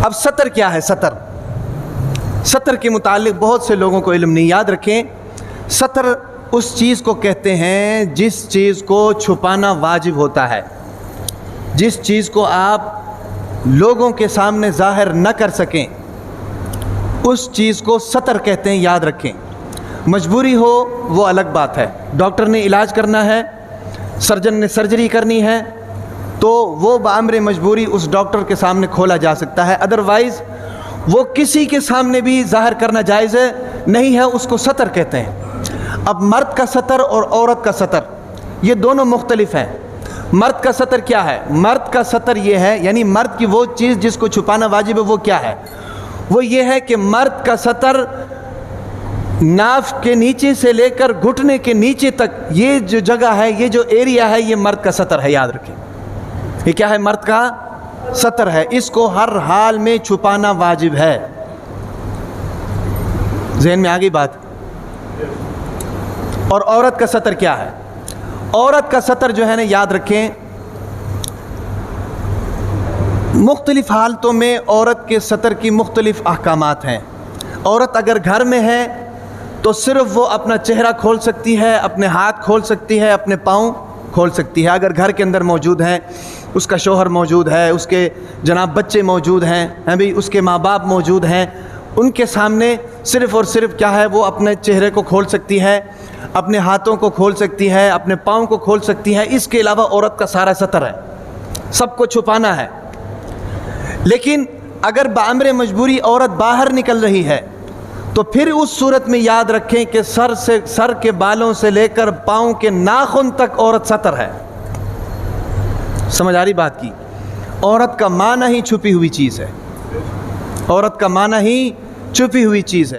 اب سطر کیا ہے؟ سطر کے متعلق بہت سے لوگوں کو علم نہیں. یاد رکھیں، سطر اس چیز کو کہتے ہیں جس چیز کو چھپانا واجب ہوتا ہے، جس چیز کو آپ لوگوں کے سامنے ظاہر نہ کر سکیں اس چیز کو سطر کہتے ہیں. یاد رکھیں، مجبوری ہو وہ الگ بات ہے. ڈاکٹر نے علاج کرنا ہے، سرجن نے سرجری کرنی ہے، تو وہ بامر مجبوری اس ڈاکٹر کے سامنے کھولا جا سکتا ہے. ادروائز وہ کسی کے سامنے بھی ظاہر کرنا جائز نہیں ہے، اس کو سطر کہتے ہیں. اب مرد کا سطر اور عورت کا سطر یہ دونوں مختلف ہیں. مرد کا سطر کیا ہے؟ مرد کا سطر یہ ہے، یعنی مرد کی وہ چیز جس کو چھپانا واجب ہے وہ کیا ہے؟ وہ یہ ہے کہ مرد کا سطر ناف کے نیچے سے لے کر گھٹنے کے نیچے تک یہ جو جگہ ہے، یہ جو ایریا ہے، یہ مرد کا سطر ہے. یاد رکھیں، یہ کیا ہے؟ مرد کا سطر ہے. اس کو ہر حال میں چھپانا واجب ہے. ذہن میں آ گئی بات؟ اور عورت کا سطر کیا ہے؟ عورت کا سطر جو ہے نا، یاد رکھیں، مختلف حالتوں میں عورت کے سطر کی مختلف احکامات ہیں. عورت اگر گھر میں ہے تو صرف وہ اپنا چہرہ کھول سکتی ہے، اپنے ہاتھ کھول سکتی ہے، اپنے پاؤں کھول سکتی ہے. اگر گھر کے اندر موجود ہیں، اس کا شوہر موجود ہے، اس کے جناب بچے موجود ہیں بھی، اس کے ماں باپ موجود ہیں، ان کے سامنے صرف اور صرف کیا ہے؟ وہ اپنے چہرے کو کھول سکتی ہے، اپنے ہاتھوں کو کھول سکتی ہے، اپنے پاؤں کو کھول سکتی ہے. اس کے علاوہ عورت کا سارا سطر ہے، سب کو چھپانا ہے. لیکن اگر بامر مجبوری عورت باہر نکل رہی ہے تو پھر اس صورت میں یاد رکھیں کہ سر کے بالوں سے لے کر پاؤں کے ناخن تک عورت سطر ہے. سمجھ آ رہی بات کی؟ عورت کا معنی ہی چھپی ہوئی چیز ہے. عورت کا معنی ہی چھپی ہوئی چیز ہے.